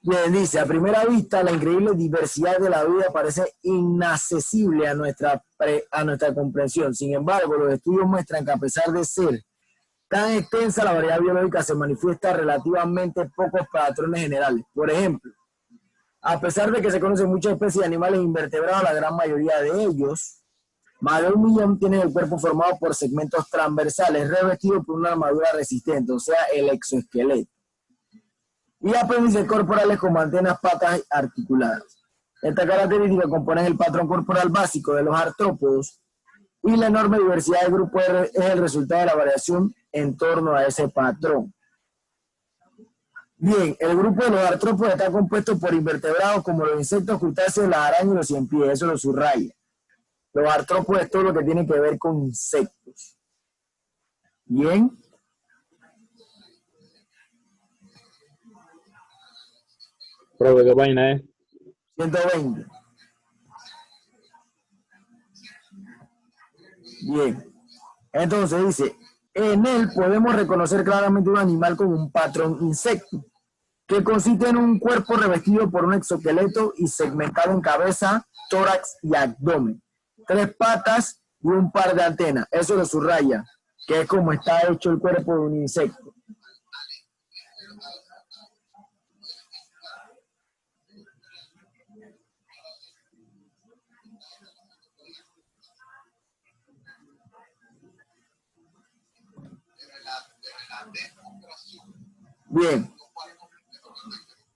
Bien, dice, a primera vista, la increíble diversidad de la vida parece inaccesible a nuestra comprensión. Sin embargo, los estudios muestran que a pesar de ser tan extensa, la variedad biológica se manifiesta relativamente pocos patrones generales. Por ejemplo, a pesar de que se conocen muchas especies de animales invertebrados, la gran mayoría de ellos, más de 1 millón, tienen el cuerpo formado por segmentos transversales revestidos por una armadura resistente, o sea, el exoesqueleto, y apéndices corporales como antenas, patas articuladas. Esta característica compone el patrón corporal básico de los artrópodos y la enorme diversidad de grupos es el resultado de la variación en torno a ese patrón. Bien, el grupo de los artrópodos está compuesto por invertebrados como los insectos, crustáceos, las arañas y los ciempiés, eso lo subraya. Los artrópodos es todo lo que tiene que ver con insectos. Bien. Profe, ¿qué página es? 120. Bien. Entonces dice, en él podemos reconocer claramente un animal con un patrón insecto, que consiste en un cuerpo revestido por un exoesqueleto y segmentado en cabeza, tórax y abdomen, 3 patas y un par de antenas. Eso lo subraya, que es como está hecho el cuerpo de un insecto. Bien.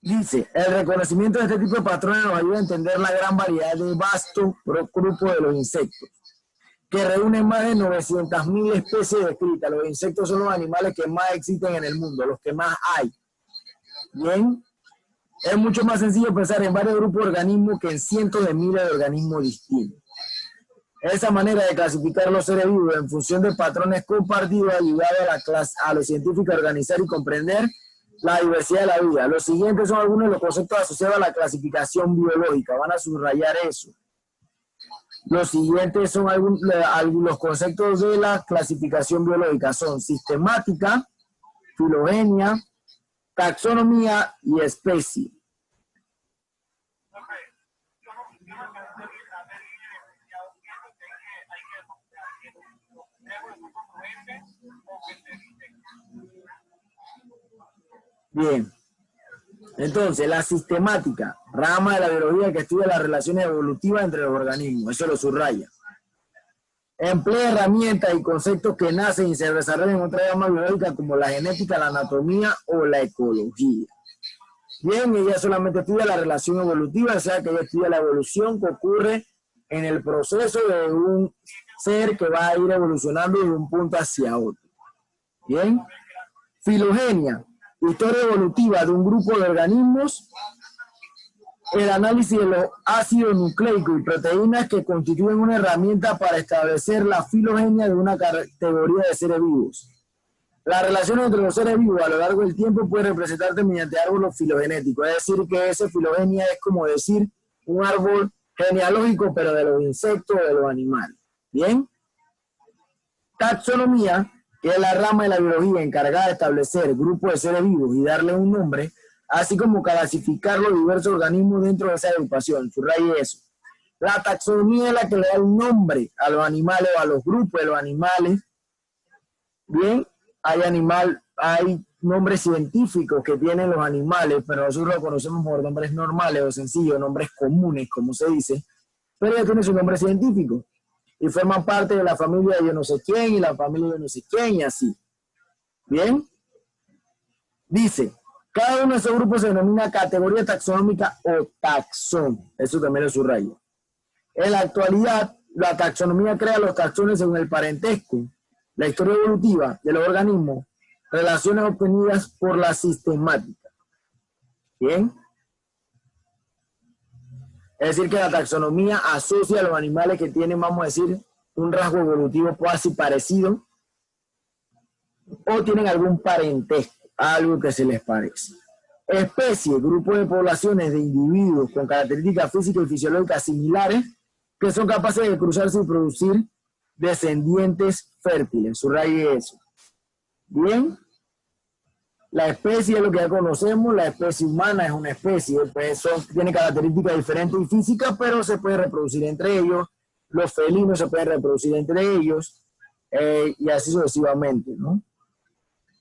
Dice, el reconocimiento de este tipo de patrones nos ayuda a entender la gran variedad de vasto grupo de los insectos, que reúnen más de 900.000 especies descritas. Los insectos son los animales que más existen en el mundo, los que más hay. Bien, es mucho más sencillo pensar en varios grupos de organismos que en cientos de miles de organismos distintos. Esa manera de clasificar los seres vivos en función de patrones compartidos ha ayudado a los científicos a organizar y comprender la diversidad de la vida. Los siguientes son algunos de los conceptos asociados a la clasificación biológica. Van a subrayar eso. Los siguientes son algunos conceptos de la clasificación biológica. Son sistemática, filogenia, taxonomía y especie. Bien, entonces la sistemática, rama de la biología que estudia las relaciones evolutivas entre los organismos, eso lo subraya. Emplea herramientas y conceptos que nacen y se desarrollan en otra rama biológica como la genética, la anatomía o la ecología. Bien, ella solamente estudia la relación evolutiva, o sea que ella estudia la evolución que ocurre en el proceso de un ser que va a ir evolucionando de un punto hacia otro. Bien, filogenia. Historia evolutiva de un grupo de organismos, el análisis de los ácidos nucleicos y proteínas que constituyen una herramienta para establecer la filogenia de una categoría de seres vivos. La relación entre los seres vivos a lo largo del tiempo puede representarse mediante árboles filogenéticos, es decir, que esa filogenia es como decir un árbol genealógico, pero de los insectos o de los animales. Bien. Taxonomía, que es la rama de la biología encargada de establecer grupos de seres vivos y darle un nombre, así como clasificar los diversos organismos dentro de esa agrupación. Subraye eso. La taxonomía es la que le da un nombre a los animales o a los grupos de los animales. Bien, hay nombres científicos que tienen los animales, pero nosotros lo conocemos por nombres normales o sencillos, nombres comunes, como se dice, pero ya tiene su nombre científico. Y forman parte de la familia de yo no sé quién y la familia de no sé quién y así. Bien. Dice, cada uno de esos grupos se denomina categoría taxonómica o taxón. Eso también lo subrayo. En la actualidad, la taxonomía crea los taxones según el parentesco, la historia evolutiva de los organismos, relaciones obtenidas por la sistemática. Bien. Es decir, que la taxonomía asocia a los animales que tienen, vamos a decir, un rasgo evolutivo casi parecido o tienen algún parentesco, algo que se les parece. Especie, grupo de poblaciones de individuos con características físicas y fisiológicas similares que son capaces de cruzarse y producir descendientes fértiles. Subraye eso. Bien. La especie es lo que ya conocemos, la especie humana es una especie, pues tiene características diferentes y físicas, pero se puede reproducir entre ellos, los felinos se pueden reproducir entre ellos, y así sucesivamente, ¿no?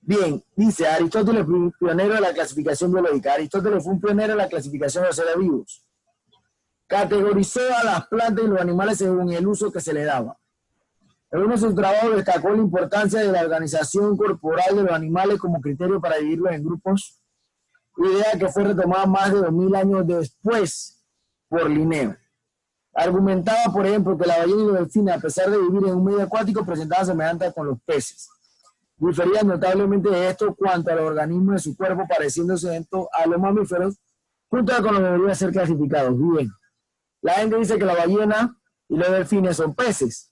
Bien, dice Aristóteles, pionero de la clasificación biológica. Aristóteles fue un pionero de la clasificación de los seres vivos. Categorizó a las plantas y los animales según el uso que se le daba. En uno de sus trabajos destacó la importancia de la organización corporal de los animales como criterio para dividirlos en grupos, idea que fue retomada más de 2000 años después por Linneo. Argumentaba, por ejemplo, que la ballena y los delfines, a pesar de vivir en un medio acuático, presentaban semejanzas con los peces. Diferían notablemente de esto cuanto a los organismos de su cuerpo, pareciéndose a los mamíferos, junto a con lo que deberían ser clasificados. Bien, la gente dice que la ballena y los delfines son peces.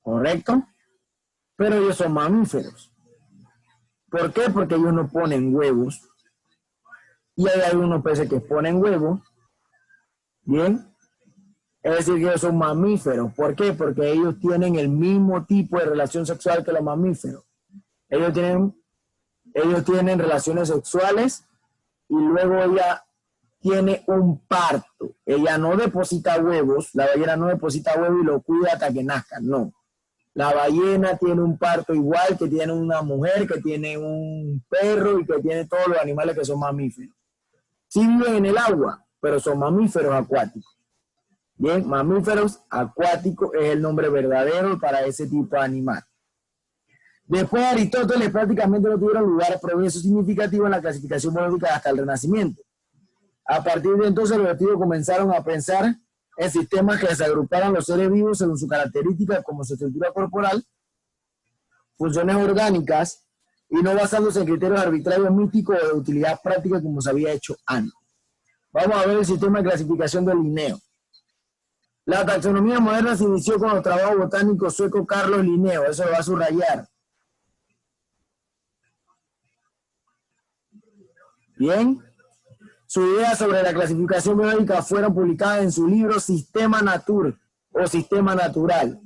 ¿Correcto? Pero ellos son mamíferos. ¿Por qué? Porque ellos no ponen huevos. Y hay algunos peces que ponen huevos. Bien. Es decir, que ellos son mamíferos. ¿Por qué? Porque ellos tienen el mismo tipo de relación sexual que los mamíferos. Ellos tienen relaciones sexuales y luego ella tiene un parto. Ella no deposita huevos. La ballena no deposita huevos y lo cuida hasta que nazcan. No. La ballena tiene un parto igual que tiene una mujer, que tiene un perro y que tiene todos los animales que son mamíferos. Sí viven en el agua, pero son mamíferos acuáticos. Bien, mamíferos acuáticos es el nombre verdadero para ese tipo de animal. Después de Aristóteles prácticamente no tuvieron lugar progresos significativos en la clasificación biológica hasta el Renacimiento. A partir de entonces los estudios comenzaron a pensar en sistemas que desagruparan los seres vivos según su característica como su estructura corporal, funciones orgánicas, y no basándose en criterios arbitrarios místicos o de utilidad práctica como se había hecho antes. Vamos a ver el sistema de clasificación de Linneo. La taxonomía moderna se inició con los trabajos botánicos sueco Carlos Linneo, eso lo va a subrayar. Bien. Sus ideas sobre la clasificación biológica fueron publicadas en su libro Sistema Natur o Sistema Natural.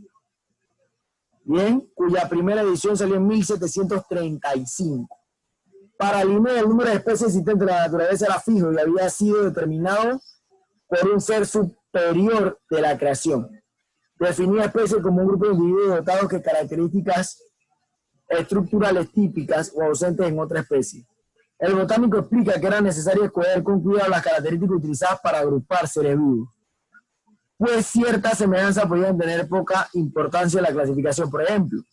Bien, cuya primera edición salió en 1735. Para Linneo, el número de especies existentes en la naturaleza era fijo y había sido determinado por un ser superior de la creación. Definía especies como un grupo de individuos dotados de características estructurales típicas o ausentes en otra especie. El botánico explica que era necesario escoger con cuidado las características utilizadas para agrupar seres vivos, pues ciertas semejanzas podían tener poca importancia en la clasificación. Por ejemplo,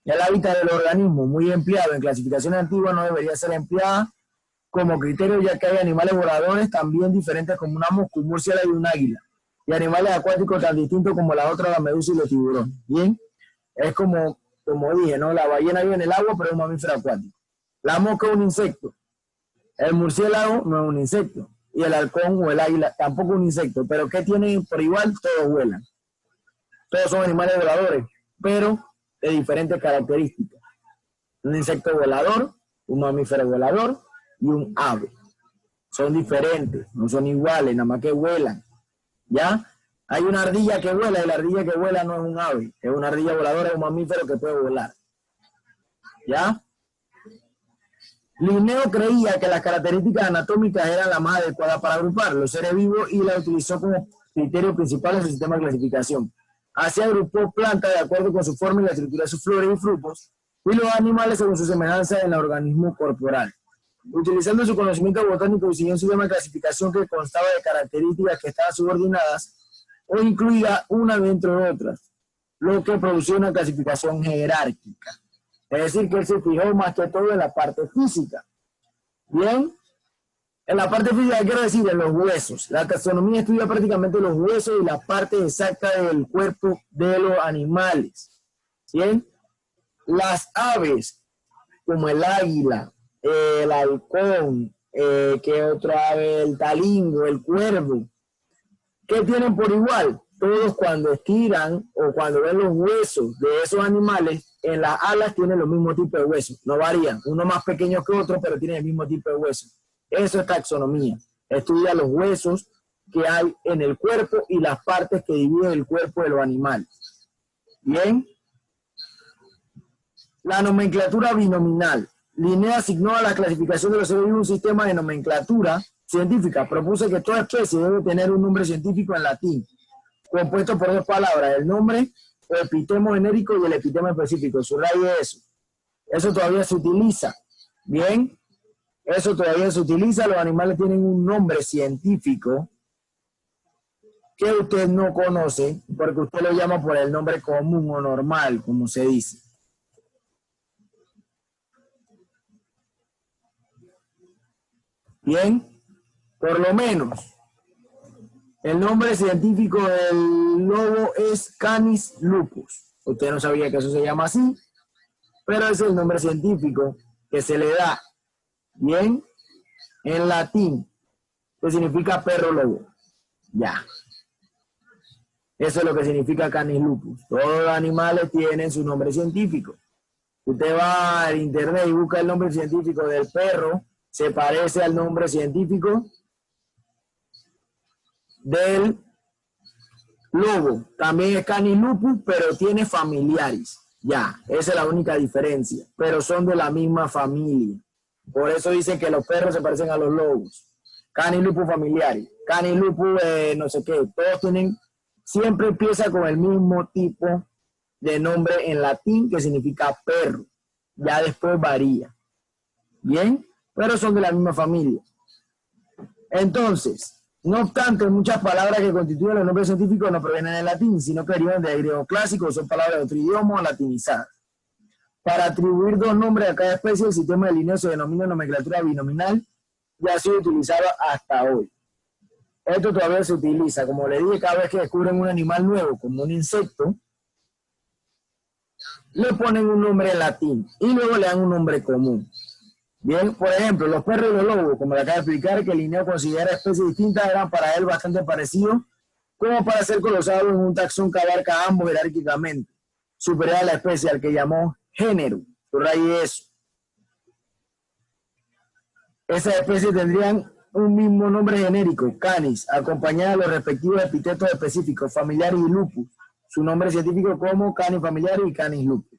el hábitat del organismo, muy empleado en clasificaciones antiguas, no debería ser empleada como criterio, ya que hay animales voladores también diferentes como una mosca, un murciélago y un águila, y animales acuáticos tan distintos como la otra, la medusa y los tiburones. Bien, es como dije, ¿no? La ballena vive en el agua, pero es un mamífero acuático. La mosca es un insecto. El murciélago no es un insecto. Y el halcón o el águila tampoco es un insecto. Pero ¿qué tienen por igual? Todos vuelan. Todos son animales voladores, pero de diferentes características. Un insecto volador, un mamífero volador y un ave. Son diferentes, no son iguales, nada más que vuelan. ¿Ya? Hay una ardilla que vuela y la ardilla que vuela no es un ave. Es una ardilla voladora, es un mamífero que puede volar. ¿Ya? Linneo creía que las características anatómicas eran las más adecuadas para agrupar los seres vivos y la utilizó como criterio principal en su sistema de clasificación. Así agrupó plantas de acuerdo con su forma y la estructura de sus flores y frutos, y los animales según su semejanza en el organismo corporal. Utilizando su conocimiento botánico y siguiendo un sistema de clasificación que constaba de características que estaban subordinadas o incluía una dentro de otras, lo que producía una clasificación jerárquica. Es decir, que él se fijó más que todo en la parte física. Bien, en la parte física, quiero decir, en los huesos. La taxonomía estudia prácticamente los huesos y la parte exacta del cuerpo de los animales. Bien, las aves, como el águila, el halcón, ¿qué otro ave? El talingo, el cuervo. ¿Qué tienen por igual? Todos cuando estiran o cuando ven los huesos de esos animales, en las alas tienen los mismos tipos de huesos. No varían. Uno más pequeño que otro, pero tienen el mismo tipo de huesos. Eso es taxonomía. Estudia los huesos que hay en el cuerpo y las partes que dividen el cuerpo de los animales. Bien. La nomenclatura binominal. Linné asignó a la clasificación de los seres vivos un sistema de nomenclatura científica. Propuso que toda especie debe tener un nombre científico en latín, compuesto por dos palabras, el nombre o epítemo genérico y el epítemo específico. Subraye eso. Eso todavía se utiliza. Bien, eso todavía se utiliza. Los animales tienen un nombre científico que usted no conoce porque usted lo llama por el nombre común o normal, como se dice. Bien, por lo menos el nombre científico del lobo es Canis lupus. Usted no sabía que eso se llama así, pero es el nombre científico que se le da, bien, en latín, que significa perro lobo. Ya. Eso es lo que significa Canis lupus. Todos los animales tienen su nombre científico. Usted va al internet y busca el nombre científico del perro, se parece al nombre científico del lobo. También es Canis lupus, pero tiene familiares. Ya, esa es la única diferencia. Pero son de la misma familia. Por eso dicen que los perros se parecen a los lobos. Canis lupus familiares. Canis lupus no sé qué. Todos tienen, siempre empieza con el mismo tipo de nombre en latín que significa perro. Ya después varía. Bien, pero son de la misma familia. Entonces, no obstante, muchas palabras que constituyen los nombres científicos no provienen del latín, sino que derivan del griego clásico, son palabras de otro idioma o latinizadas. Para atribuir dos nombres a cada especie, el sistema de lineo se denomina nomenclatura binominal y ha sido utilizado hasta hoy. Esto todavía se utiliza, como le dije, cada vez que descubren un animal nuevo, como un insecto, le ponen un nombre en latín y luego le dan un nombre común. Bien, por ejemplo, los perros y los lobos, como le acabo de explicar, que Linneo considera especies distintas, eran para él bastante parecidos, como para ser colocados en un taxón que abarca a ambos jerárquicamente, superior a la especie al que llamó género. Subraye eso. Esas especies tendrían un mismo nombre genérico, Canis, acompañado de los respectivos epítetos específicos, familiares y lupus. Su nombre científico como Canis familiaris y Canis lupus.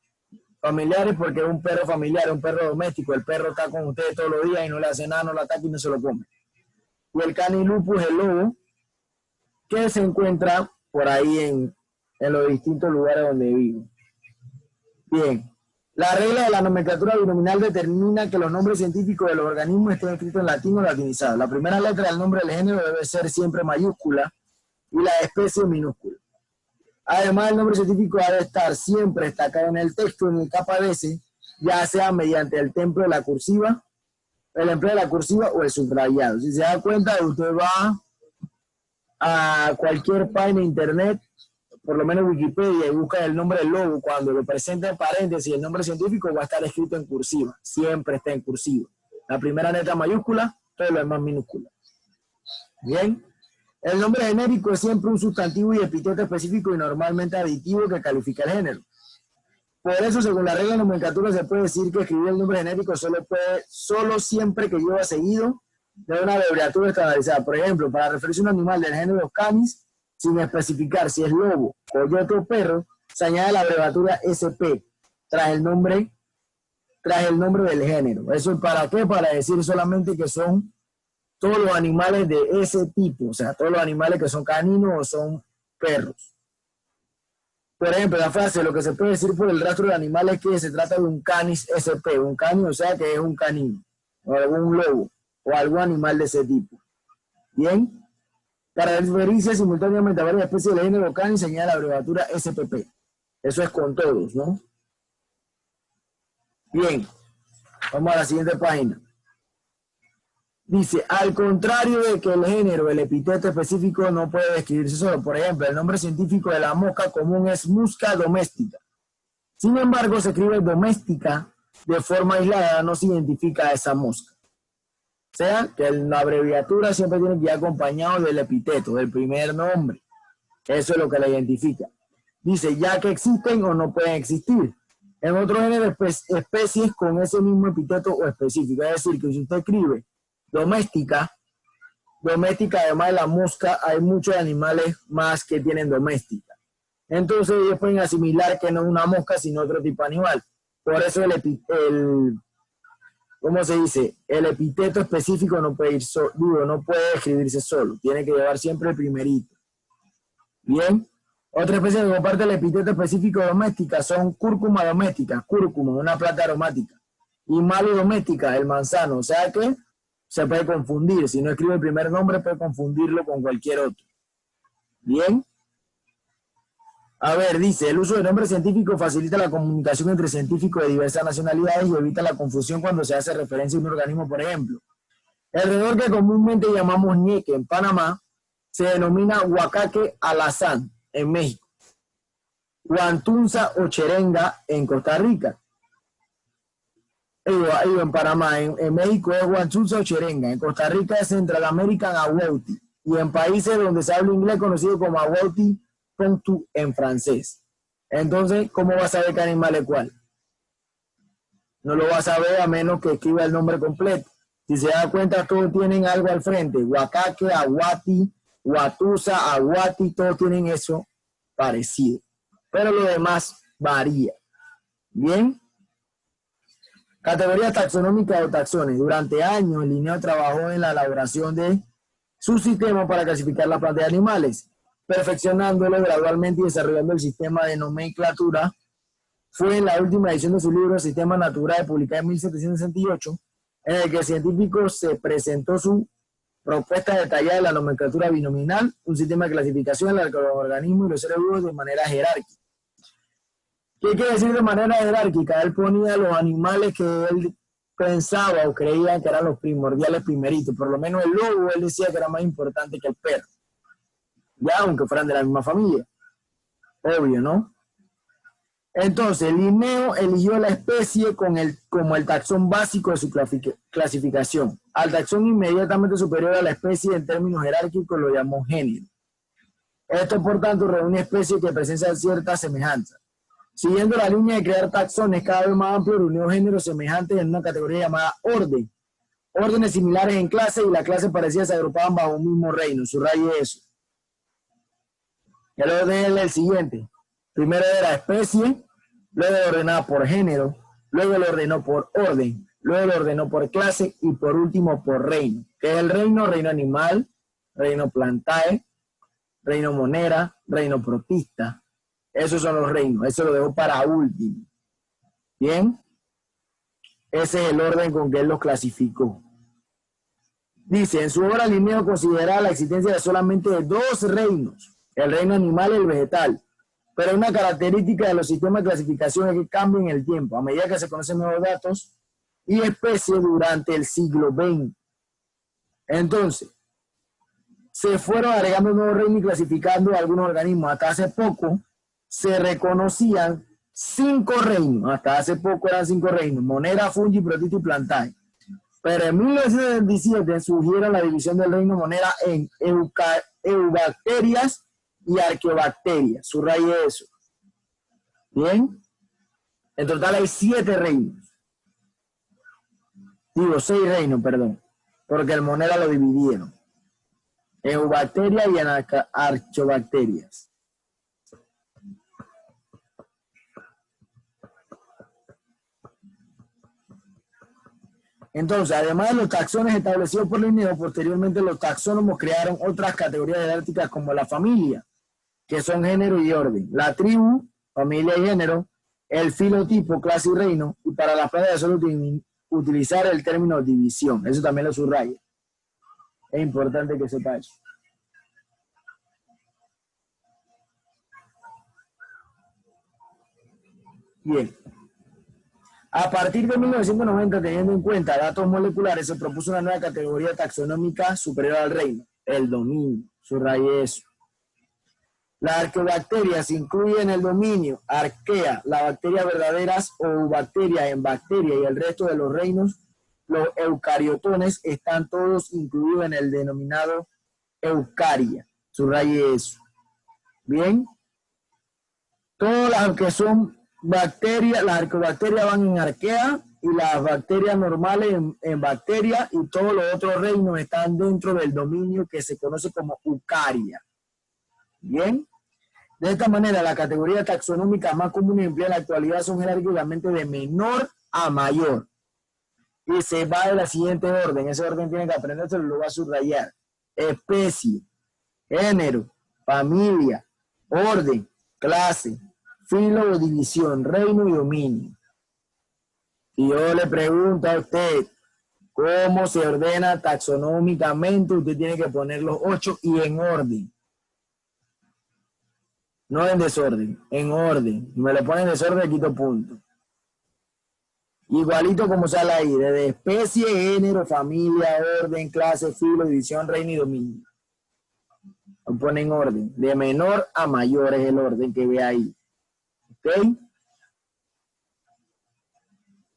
Familiares porque es un perro familiar, un perro doméstico. El perro está con ustedes todos los días y no le hace nada, no lo ataca y no se lo come. Y el Canis lupus es el lobo que se encuentra por ahí en los distintos lugares donde vive. Bien. La regla de la nomenclatura binominal determina que los nombres científicos de los organismos estén escritos en latín o latinizado. La primera letra del nombre del género debe ser siempre mayúscula y la especie minúscula. Además, el nombre científico ha de estar siempre destacado en el texto, en el capadece, ya sea mediante el empleo de la cursiva o el subrayado. Si se da cuenta, usted va a cualquier página de internet, por lo menos Wikipedia, y busca el nombre del lobo, cuando lo presenta en paréntesis, el nombre científico va a estar escrito en cursiva, siempre está en cursiva. La primera letra mayúscula, todo lo demás minúscula. Bien. El nombre genérico es siempre un sustantivo y epíteto específico y normalmente aditivo que califica el género. Por eso, según la regla de nomenclatura, se puede decir que escribir el nombre genérico solo siempre que lleva seguido de una abreviatura estandarizada. Por ejemplo, para referirse a un animal del género Canis, sin especificar si es lobo, coyote o perro, se añade la abreviatura SP tras el nombre del género. ¿Eso para qué? Para decir solamente que son todos los animales de ese tipo, o sea, todos los animales que son caninos o son perros. Por ejemplo, la frase, lo que se puede decir por el rastro de animales es que se trata de un Canis SP, un canino, o sea, que es un canino, o algún lobo, o algún animal de ese tipo. Bien, para referirse simultáneamente a varias especies del género Canis, se añade la abreviatura SPP. Eso es con todos, ¿no? Bien, vamos a la siguiente página. Dice, al contrario de que el género, el epíteto específico no puede describirse solo. Por ejemplo, el nombre científico de la mosca común es Musca domestica. Sin embargo, se escribe doméstica de forma aislada, no se identifica a esa mosca. O sea, que la abreviatura siempre tiene que ir acompañado del epíteto, del primer nombre. Eso es lo que la identifica. Dice, ya que existen o no pueden existir. En otro género, especies con ese mismo epíteto o específico. Es decir, que si usted escribe doméstica, además de la mosca, hay muchos animales más que tienen doméstica. Entonces ellos pueden asimilar que no es una mosca, sino otro tipo de animal. Por eso ¿cómo se dice? El epíteto específico no puede ir no puede escribirse solo, tiene que llevar siempre el primerito. Bien, otra especie que comparte el epíteto específico doméstica son cúrcuma doméstica, cúrcuma, una planta aromática, y malo doméstica, el manzano, o sea que se puede confundir, si no escribe el primer nombre puede confundirlo con cualquier otro. Bien. A ver, dice, el uso de nombres científicos facilita la comunicación entre científicos de diversas nacionalidades y evita la confusión cuando se hace referencia a un organismo, por ejemplo. El roedor que comúnmente llamamos ñeque en Panamá se denomina huacaque alazán en México, guantunza o cherenga en Costa Rica. En Panamá, en México es guantunza o cherenga, en Costa Rica es Central American agouti, y en países donde se habla inglés conocido como agouti pontu en francés. Entonces, ¿cómo vas a saber qué animal es cuál? No lo vas a ver a menos que escriba el nombre completo. Si se da cuenta, todos tienen algo al frente. Huacaque, aguati, huatusa, aguati, todos tienen eso parecido. Pero lo demás varía. Bien. Categoría taxonómica o taxones. Durante años, Linneo trabajó en la elaboración de su sistema para clasificar las plantas de animales, perfeccionándolo gradualmente y desarrollando el sistema de nomenclatura. Fue en la última edición de su libro Sistema Natural, publicado en 1768, en el que el científico se presentó su propuesta detallada de la nomenclatura binominal, un sistema de clasificación de los organismos y los seres vivos de manera jerárquica. ¿Qué quiere decir de manera jerárquica? Él ponía los animales que él pensaba o creía que eran los primordiales primeritos. Por lo menos el lobo, él decía que era más importante que el perro. Ya, aunque fueran de la misma familia. Obvio, ¿no? Entonces, Linneo eligió la especie como el taxón básico de su clasificación. Al taxón inmediatamente superior a la especie en términos jerárquicos lo llamó género. Esto, por tanto, reúne especies que presentan cierta semejanza. Siguiendo la línea de crear taxones cada vez más amplios, reunió géneros semejantes en una categoría llamada orden. Órdenes similares en clase y la clase parecida se agrupaban bajo un mismo reino. Subraye eso. El orden es el siguiente. Primero era especie, luego lo ordenaba por género, luego lo ordenó por orden, luego lo ordenó por clase y por último por reino. ¿Qué es el reino? Reino animal, reino plantae, reino monera, reino protista. Esos son los reinos. Eso lo dejó para último. Bien. Ese es el orden con que él los clasificó. Dice, en su obra Linneo considera la existencia de solamente de dos reinos, el reino animal y el vegetal. Pero una característica de los sistemas de clasificación es que cambian en el tiempo, a medida que se conocen nuevos datos y especies durante el siglo XX. Entonces, se fueron agregando nuevos reinos y clasificando algunos organismos. Hasta hace poco se reconocían 5 reinos. Hasta hace poco eran 5 reinos: monera, fungi, protista y plantae. Pero en 1927 surgieron la división del reino monera en eubacterias y arqueobacterias. Subraye eso. Bien. En total hay 7 reinos. Digo, 6 reinos, perdón. Porque el monera lo dividieron. Eubacterias y arqueobacterias. Entonces, además de los taxones establecidos por Linneo, posteriormente los taxónomos crearon otras categorías jerárquicas como la familia, que son género y orden, la tribu, familia y género, el filotipo, clase y reino, y para las plantas solo utilizar el término división. Eso también lo subraya. Es importante que sepa eso. Bien. A partir de 1990, teniendo en cuenta datos moleculares, se propuso una nueva categoría taxonómica superior al reino, el dominio. Subraye eso. Las arqueobacterias incluyen el dominio, arquea, las bacterias verdaderas o bacterias en bacteria y el resto de los reinos. Los eucariotones están todos incluidos en el denominado eucaria. Subraye eso. Bien. Todas las que son bacterias, las arqueobacterias van en arquea y las bacterias normales en bacteria, y todos los otros reinos están dentro del dominio que se conoce como eucaria. Bien. De esta manera, las categorías taxonómicas más comunes empleadas en la actualidad son jerárquicamente de menor a mayor. y se va de la siguiente orden. Ese orden tiene que aprenderse, lo va a subrayar. Especie, género, familia, orden, clase, filo o división, reino y dominio. Y yo le pregunto a usted, ¿cómo se ordena taxonómicamente? Usted tiene que poner los 8 y en orden. No en desorden, en orden. Si me lo ponen en desorden, quito punto. Igualito como sale ahí, desde especie, género, familia, orden, clase, filo, división, reino y dominio. Lo ponen en orden. De menor a mayor es el orden que ve ahí. ¿Ok?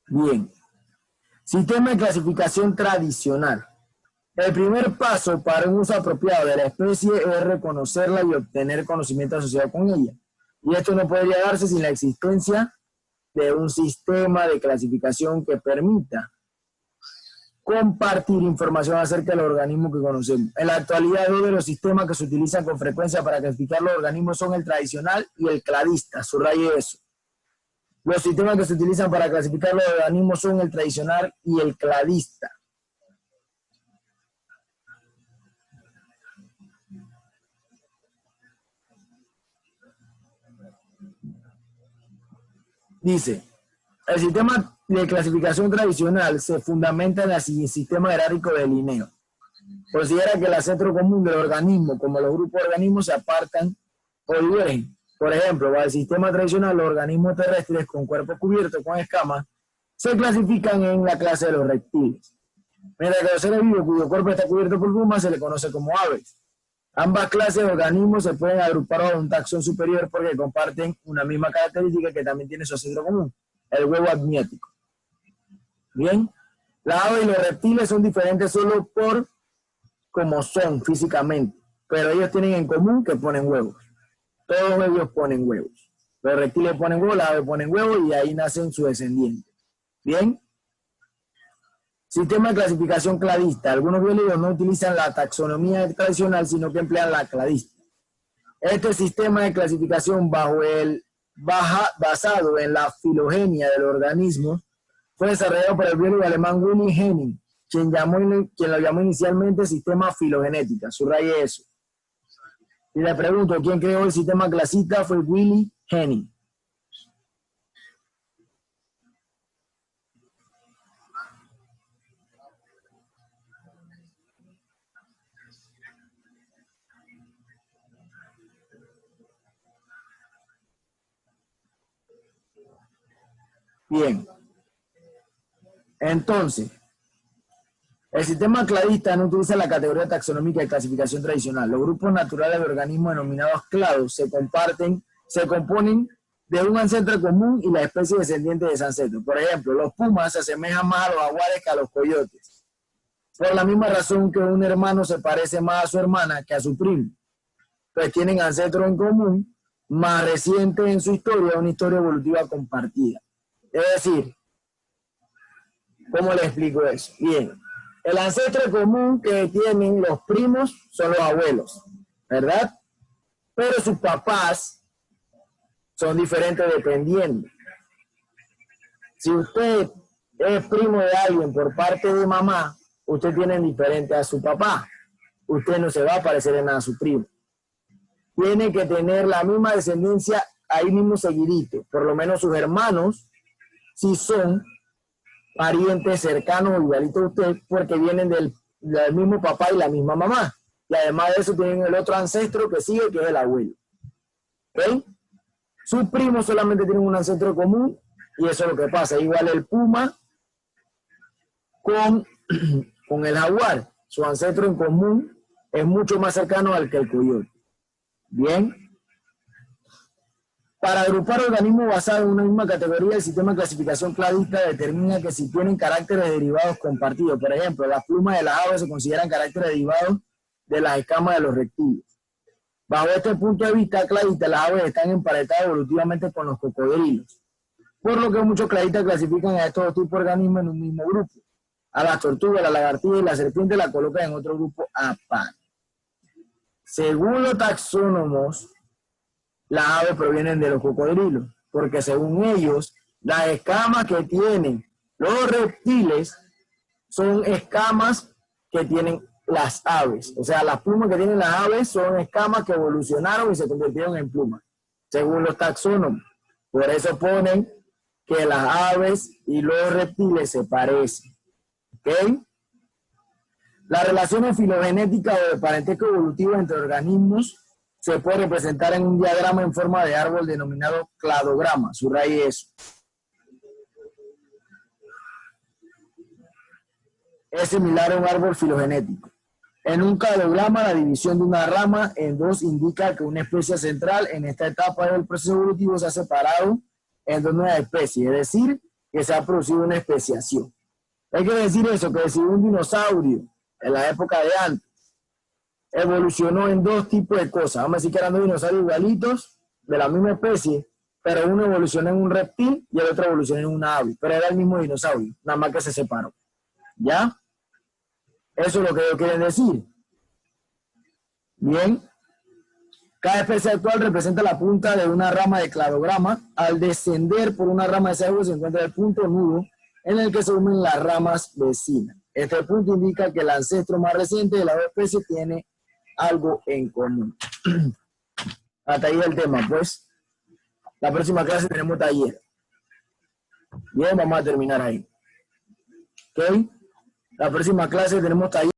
Bien. Sistema de clasificación tradicional. El primer paso para un uso apropiado de la especie es reconocerla y obtener conocimiento asociado con ella. Y esto no podría darse sin la existencia de un sistema de clasificación que permita compartir información acerca de los organismos que conocemos. En la actualidad, dos de los sistemas que se utilizan con frecuencia para clasificar los organismos son el tradicional y el cladista. Subraye eso. Los sistemas que se utilizan para clasificar los organismos son el tradicional y el cladista. Dice, el sistema de clasificación tradicional se fundamenta en el sistema jerárquico de Linneo. Considera que el ancestro común del organismo, como los grupos de organismos, se apartan o divergen. Por ejemplo, para el sistema tradicional, los organismos terrestres con cuerpo cubierto con escamas se clasifican en la clase de los reptiles. Mientras que los seres vivos cuyo cuerpo está cubierto por plumas se le conoce como aves. Ambas clases de organismos se pueden agrupar bajo un taxón superior porque comparten una misma característica que también tiene su ancestro común, el huevo amniótico. Bien, las aves y los reptiles son diferentes solo por cómo son físicamente, pero ellos tienen en común que ponen huevos. Todos ellos ponen huevos. Los reptiles ponen huevos, las aves ponen huevos y ahí nacen sus descendientes. Bien. Sistema de clasificación cladista. Algunos biólogos no utilizan la taxonomía tradicional, sino que emplean la cladista. Este sistema de clasificación basado en la filogenia del organismo fue desarrollado por el biólogo alemán Willy Hennig, quien lo llamó inicialmente sistema filogenética. Subraye eso. Y le pregunto, ¿quién creó el sistema clasista? Fue Willy Hennig. Bien. Entonces, el sistema cladista no utiliza la categoría taxonómica de clasificación tradicional. Los grupos naturales de organismos denominados clados se componen de un ancestro común y la especie descendiente de ese ancestro. Por ejemplo, los pumas se asemejan más a los jaguares que a los coyotes. Por la misma razón que un hermano se parece más a su hermana que a su primo. Pues tienen ancestros en común, más reciente en su historia, una historia evolutiva compartida. Es decir, ¿cómo le explico eso? Bien, el ancestro común que tienen los primos son los abuelos, ¿verdad? Pero sus papás son diferentes dependiendo. Si usted es primo de alguien por parte de mamá, usted tiene diferente a su papá. Usted no se va a parecer en nada a su primo. Tiene que tener la misma descendencia ahí mismo seguidito. Por lo menos sus hermanos, si son parientes cercanos o igualitos a usted, porque vienen del mismo papá y la misma mamá. Y además de eso tienen el otro ancestro que sigue, que es el abuelo. ¿Ok? Sus primos solamente tienen un ancestro común y eso es lo que pasa. Igual el puma con el jaguar. Su ancestro en común es mucho más cercano al que el coyote. Bien. Para agrupar organismos basados en una misma categoría, el sistema de clasificación cladista determina que si tienen caracteres derivados compartidos. Por ejemplo, las plumas de las aves se consideran caracteres derivados de las escamas de los reptiles. Bajo este punto de vista cladista, las aves están emparentadas evolutivamente con los cocodrilos, por lo que muchos cladistas clasifican a estos dos tipos de organismos en un mismo grupo. A las tortugas, la lagartija y la serpiente la colocan en otro grupo aparte. Según los taxónomos, las aves provienen de los cocodrilos, porque según ellos, las escamas que tienen los reptiles son escamas que tienen las aves. O sea, las plumas que tienen las aves son escamas que evolucionaron y se convirtieron en plumas, según los taxónomos. Por eso ponen que las aves y los reptiles se parecen. ¿Ok? Las relaciones filogenéticas o de parentesco evolutivo entre organismos se puede representar en un diagrama en forma de árbol denominado cladograma. Subraye eso. Es similar a un árbol filogenético. En un cladograma, la división de una rama en dos indica que una especie central en esta etapa del proceso evolutivo se ha separado en dos nuevas especies, es decir, que se ha producido una especiación. Hay que decir eso, que si un dinosaurio en la época de antes evolucionó en dos tipos de cosas, vamos a decir que eran dos dinosaurios igualitos de la misma especie, pero uno evolucionó en un reptil y el otro evolucionó en una ave, pero era el mismo dinosaurio, nada más que se separó. ¿Ya? Eso es lo que ellos quieren decir. Bien. Cada especie actual representa la punta de una rama de cladograma. Al descender por una rama de ese árbol se encuentra el punto nudo en el que se unen las ramas vecinas. Este punto indica que el ancestro más reciente de la especie tiene algo en común. Hasta ahí el tema, pues. La próxima clase tenemos taller. Bien, vamos a terminar ahí. ¿Ok? La próxima clase tenemos taller.